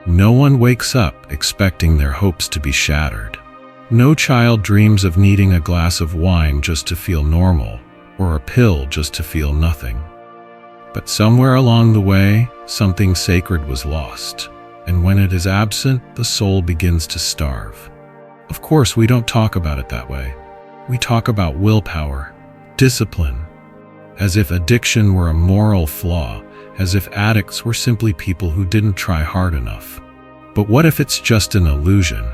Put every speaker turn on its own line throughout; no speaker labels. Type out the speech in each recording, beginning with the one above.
No one wakes up expecting their hopes to be shattered. No child dreams of needing a glass of wine just to feel normal, or a pill just to feel nothing. But somewhere along the way, something sacred was lost, and when it is absent, the soul begins to starve. Of course, we don't talk about it that way. We talk about willpower, discipline, as if addiction were a moral flaw, as if addicts were simply people who didn't try hard enough. But what if it's just an illusion?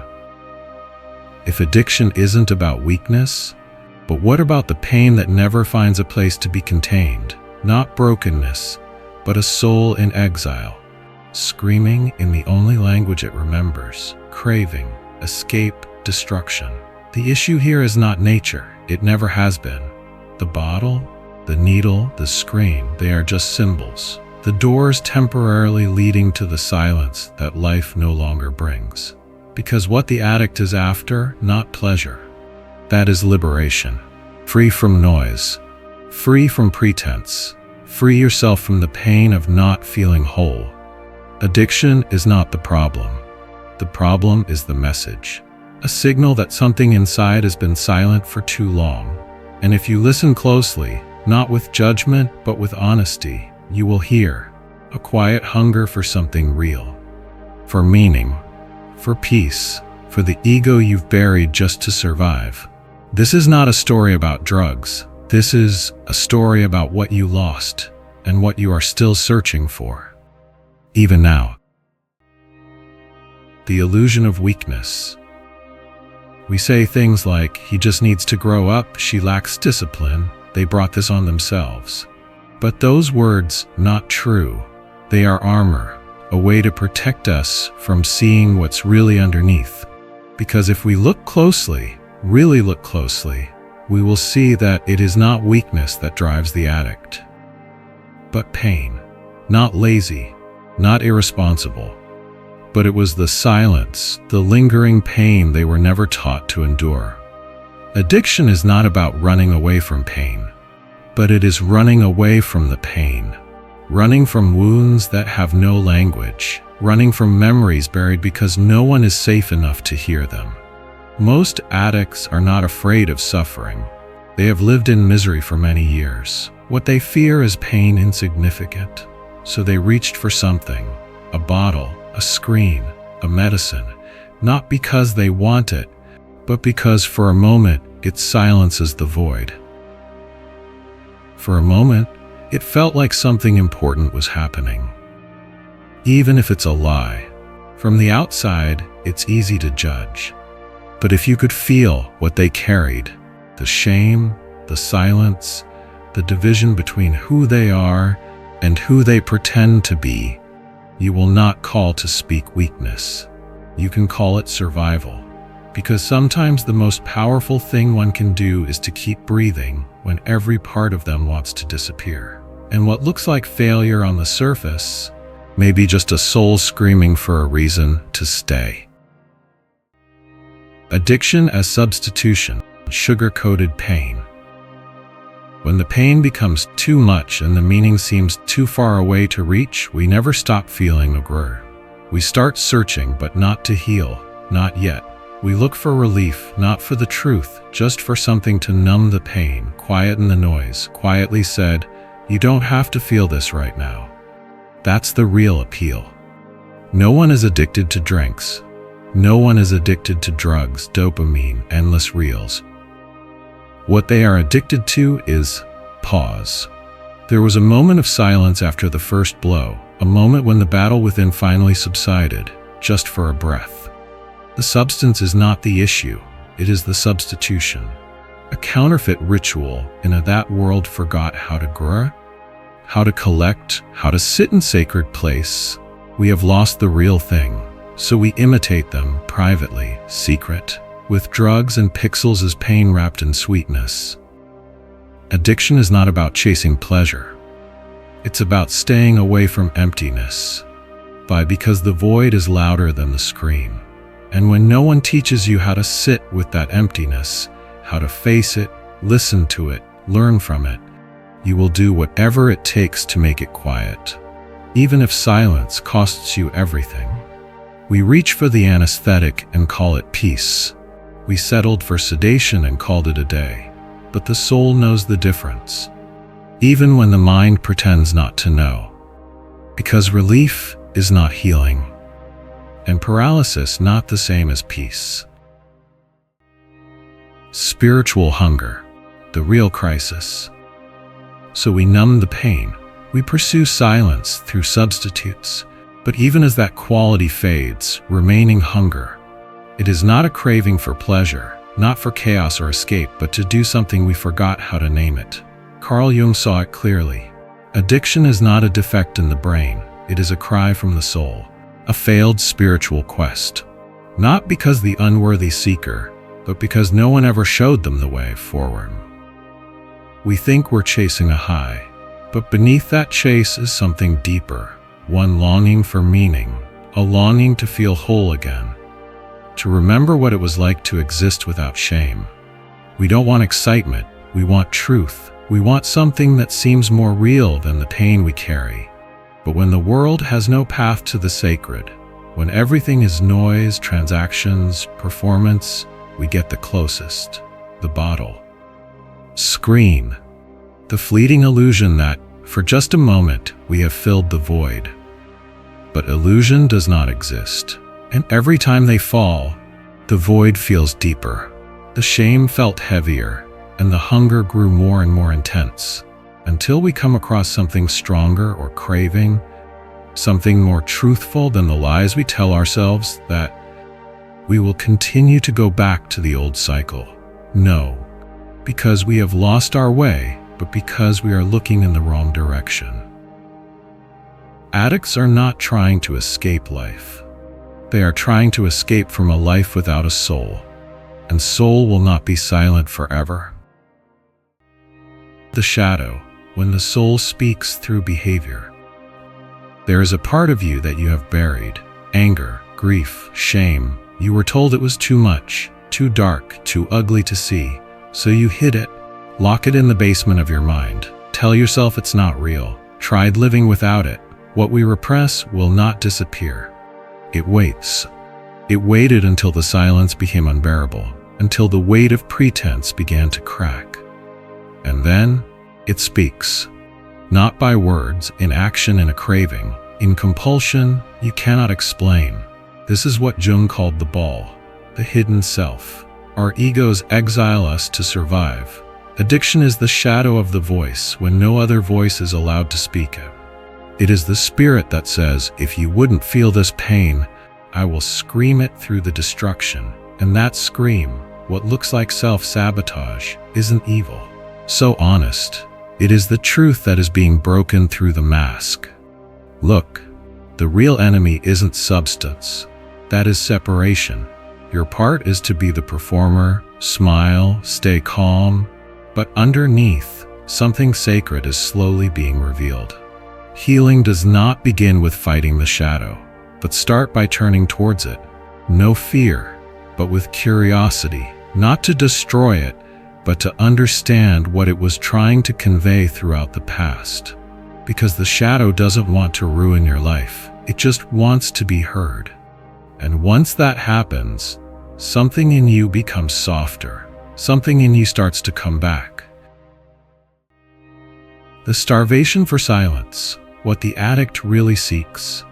If addiction isn't about weakness, but what about the pain that never finds a place to be contained? Not brokenness, but a soul in exile, screaming in the only language it remembers, craving, escape, destruction. The issue here is not nature. It never has been. The bottle, the needle, the screen, they are just symbols. The doors temporarily leading to the silence that life no longer brings. Because what the addict is after, not pleasure. That is liberation. Free from noise. Free from pretense. Free yourself from the pain of not feeling whole. Addiction is not the problem. The problem is the message. A signal that something inside has been silent for too long. And if you listen closely, not with judgment, but with honesty, you will hear a quiet hunger for something real. For meaning, for peace, for the ego you've buried just to survive. This is not a story about drugs. This is a story about what you lost and what you are still searching for, even now. The illusion of weakness. We say things like, he just needs to grow up, she lacks discipline, they brought this on themselves. But those words, not true. They are armor, a way to protect us from seeing what's really underneath. Because if we look closely, really look closely, we will see that it is not weakness that drives the addict, but pain. Not lazy, not irresponsible, but it was the silence, the lingering pain they were never taught to endure. Addiction is not about running away from pain, but it is running away from the pain. Running from wounds that have no language, running from memories buried because no one is safe enough to hear them. Most addicts are not afraid of suffering. They have lived in misery for many years. What they fear is pain insignificant. So they reached for something, a bottle, a screen, a medicine, not because they want it, but because for a moment it silences the void. For a moment, it felt like something important was happening. Even if it's a lie, from the outside, it's easy to judge. But if you could feel what they carried, the shame, the silence, the division between who they are and who they pretend to be, you will not call to speak weakness. You can call it survival. Because sometimes the most powerful thing one can do is to keep breathing when every part of them wants to disappear. And what looks like failure on the surface may be just a soul screaming for a reason to stay. Addiction as substitution, sugar-coated pain. When the pain becomes too much and the meaning seems too far away to reach, we never stop feeling aggre. We start searching, but not to heal, not yet. We look for relief, not for the truth, just for something to numb the pain, quieten the noise, quietly said, "You don't have to feel this right now." That's the real appeal. No one is addicted to drinks. No one is addicted to drugs, dopamine, endless reels. What they are addicted to is pause. There was a moment of silence after the first blow, a moment when the battle within finally subsided, just for a breath. The substance is not the issue, it is the substitution. A counterfeit ritual in that world forgot how to grow, how to collect, how to sit in sacred place. We have lost the real thing, so we imitate them privately, secret, with drugs and pixels as pain wrapped in sweetness. Addiction is not about chasing pleasure. It's about staying away from emptiness, because the void is louder than the scream. And when no one teaches you how to sit with that emptiness, how to face it, listen to it, learn from it, you will do whatever it takes to make it quiet, even if silence costs you everything. We reach for the anesthetic and call it peace. We settled for sedation and called it a day. But the soul knows the difference, even when the mind pretends not to know. Because relief is not healing, and paralysis not the same as peace. Spiritual hunger, the real crisis. So we numb the pain. We pursue silence through substitutes. But even as that quality fades, remaining hunger. It is not a craving for pleasure, not for chaos or escape, but to do something we forgot how to name it. Carl Jung saw it clearly. Addiction is not a defect in the brain. It is a cry from the soul, a failed spiritual quest. Not because the unworthy seeker, but because no one ever showed them the way forward. We think we're chasing a high, but beneath that chase is something deeper, one longing for meaning, a longing to feel whole again, to remember what it was like to exist without shame. We don't want excitement, we want truth. We want something that seems more real than the pain we carry. But when the world has no path to the sacred, when everything is noise, transactions, performance, we get the closest, the bottle. Screen, the fleeting illusion that, for just a moment, we have filled the void. But illusion does not exist, and every time they fall, the void feels deeper. The shame felt heavier, and the hunger grew more and more intense, until we come across something stronger or craving, something more truthful than the lies we tell ourselves, that we will continue to go back to the old cycle. No, because we have lost our way, but because we are looking in the wrong direction. Addicts are not trying to escape life. They are trying to escape from a life without a soul, and soul will not be silent forever. The shadow, when the soul speaks through behavior. There is a part of you that you have buried, anger, grief, shame. You were told it was too much, too dark, too ugly to see, so you hid it. Lock it in the basement of your mind. Tell yourself it's not real. Tried living without it. What we repress will not disappear. It waits. It waited until the silence became unbearable, until the weight of pretense began to crack. And then, it speaks. Not by words, in action, in a craving, in compulsion you cannot explain. This is what Jung called the ball, the hidden self. Our egos exile us to survive. Addiction is the shadow of the voice when no other voice is allowed to speak it. It is the spirit that says, if you wouldn't feel this pain, I will scream it through the destruction. And that scream, what looks like self-sabotage, isn't evil. So honest. It is the truth that is being broken through the mask. Look, the real enemy isn't substance. That is separation. Your part is to be the performer, smile, stay calm, but underneath, something sacred is slowly being revealed. Healing does not begin with fighting the shadow, but start by turning towards it. No fear, but with curiosity, not to destroy it, but to understand what it was trying to convey throughout the past. Because the shadow doesn't want to ruin your life, it just wants to be heard. And once that happens, something in you becomes softer. Something in you starts to come back. The starvation for silence, what the addict really seeks.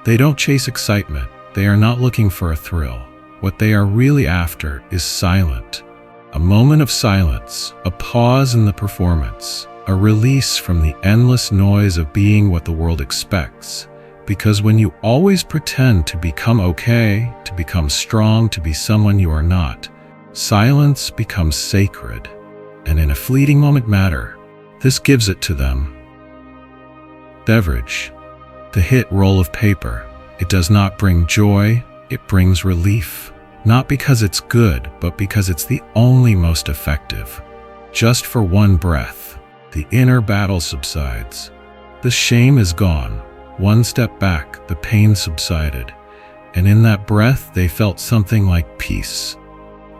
They don't chase excitement. They are not looking for a thrill. What they are really after is silent. A moment of silence, a pause in the performance, a release from the endless noise of being what the world expects. Because when you always pretend to become okay, to become strong, to be someone you are not, silence becomes sacred, and in a fleeting moment matter. This gives it to them. Beverage, the hit roll of paper. It does not bring joy, it brings relief. Not because it's good, but because it's the only most effective. Just for one breath, the inner battle subsides. The shame is gone. One step back, the pain subsided. And in that breath, they felt something like peace.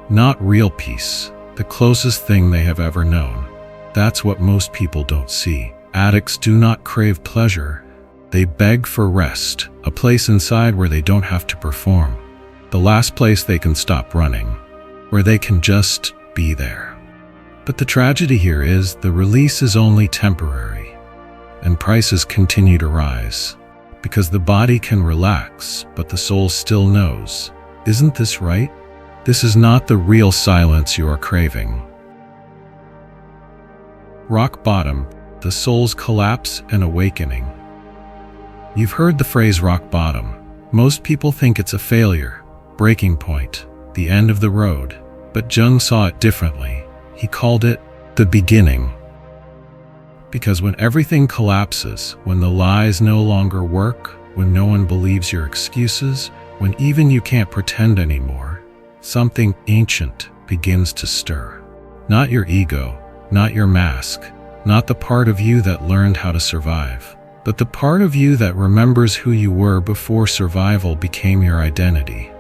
Not real peace, the closest thing they have ever known. That's what most people don't see. Addicts do not crave pleasure. They beg for rest, a place inside where they don't have to perform, the last place they can stop running, where they can just be there. But the tragedy here is the release is only temporary, and prices continue to rise, because the body can relax, but the soul still knows, isn't this right? This is not the real silence you are craving. Rock bottom, the soul's collapse and awakening. You've heard the phrase rock bottom. Most people think it's a failure, breaking point, the end of the road. But Jung saw it differently. He called it the beginning. Because when everything collapses, when the lies no longer work, when no one believes your excuses, when even you can't pretend anymore, something ancient begins to stir. Not your ego, not your mask, not the part of you that learned how to survive, but the part of you that remembers who you were before survival became your identity.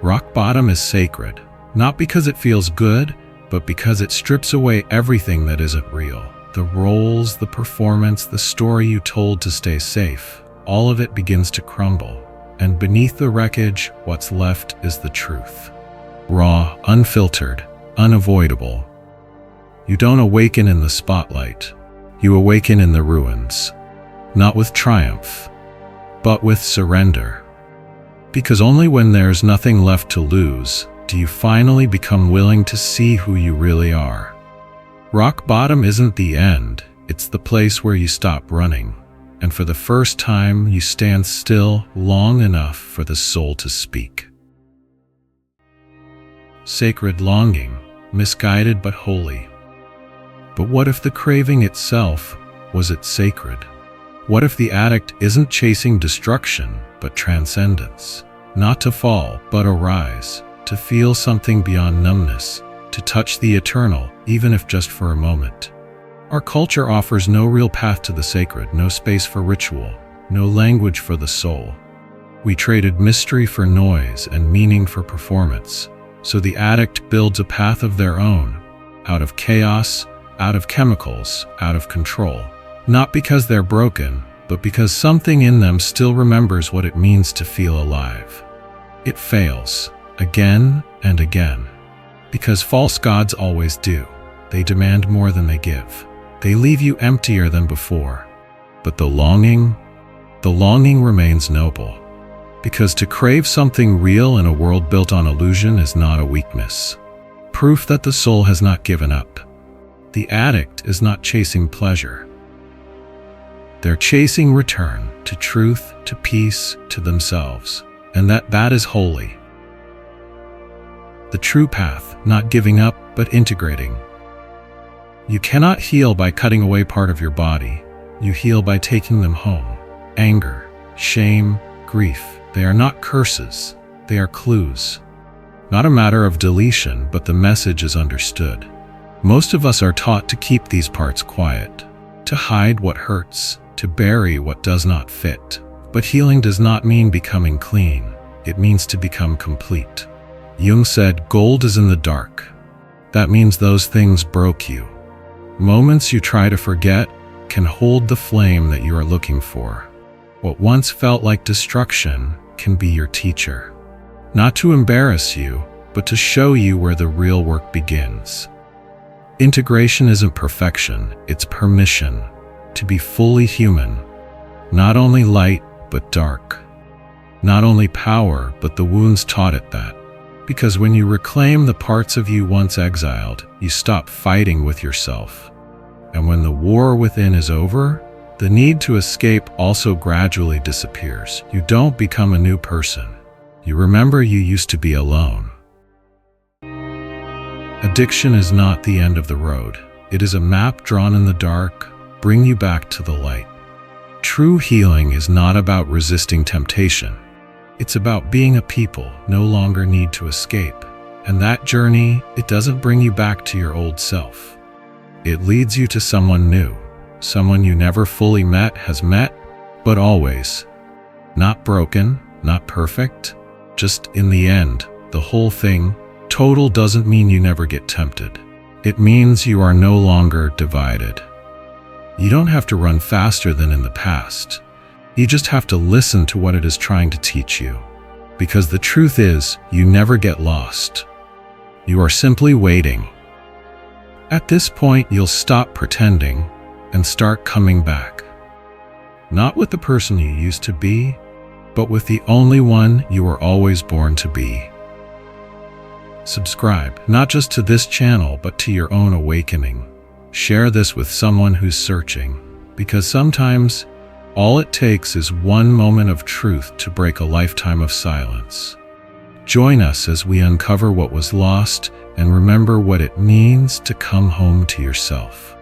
Rock bottom is sacred, not because it feels good, but because it strips away everything that isn't real. The roles, the performance, the story you told to stay safe, all of it begins to crumble. And beneath the wreckage, what's left is the truth. Raw, unfiltered, unavoidable. You don't awaken in the spotlight. You awaken in the ruins. Not with triumph, but with surrender. Because only when there's nothing left to lose do you finally become willing to see who you really are. Rock bottom isn't the end, it's the place where you stop running, and for the first time you stand still long enough for the soul to speak. Sacred longing, misguided but holy. But what if the craving itself wasn't sacred? What if the addict isn't chasing destruction, but transcendence? Not to fall, but arise, to feel something beyond numbness, to touch the eternal, even if just for a moment. Our culture offers no real path to the sacred, no space for ritual, no language for the soul. We traded mystery for noise and meaning for performance, so the addict builds a path of their own, out of chaos, out of chemicals, out of control. Not because they're broken, but because something in them still remembers what it means to feel alive. It fails, again and again. Because false gods always do. They demand more than they give. They leave you emptier than before. But the longing remains noble. Because to crave something real in a world built on illusion is not a weakness. Proof that the soul has not given up. The addict is not chasing pleasure. They're chasing return to truth, to peace, to themselves. And that is holy. The true path, not giving up, but integrating. You cannot heal by cutting away part of your body. You heal by taking them home. Anger, shame, grief, they are not curses. They are clues. Not a matter of deletion, but the message is understood. Most of us are taught to keep these parts quiet, to hide what hurts, to bury what does not fit. But healing does not mean becoming clean. It means to become complete. Jung said, gold is in the dark. That means those things broke you. Moments you try to forget can hold the flame that you are looking for. What once felt like destruction can be your teacher. Not to embarrass you, but to show you where the real work begins. Integration isn't perfection, it's permission to be fully human. Not only light, but dark. Not only power, but the wounds taught it that. Because when you reclaim the parts of you once exiled, you stop fighting with yourself. And when the war within is over, the need to escape also gradually disappears. You don't become a new person. You remember you used to be alone. Addiction is not the end of the road. It is a map drawn in the dark, bring you back to the light. True healing is not about resisting temptation. It's about being a people no longer need to escape. And that journey, it doesn't bring you back to your old self. It leads you to someone new, someone you never fully has met, but always. Not broken, not perfect, just in the end, the whole thing. Total doesn't mean you never get tempted. It means you are no longer divided. You don't have to run faster than in the past. You just have to listen to what it is trying to teach you. Because the truth is, you never get lost. You are simply waiting. At this point, you'll stop pretending and start coming back. Not with the person you used to be, but with the only one you were always born to be. Subscribe, not just to this channel, but to your own awakening. Share this with someone who's searching, because sometimes all it takes is one moment of truth to break a lifetime of silence. Join us as we uncover what was lost and remember what it means to come home to yourself.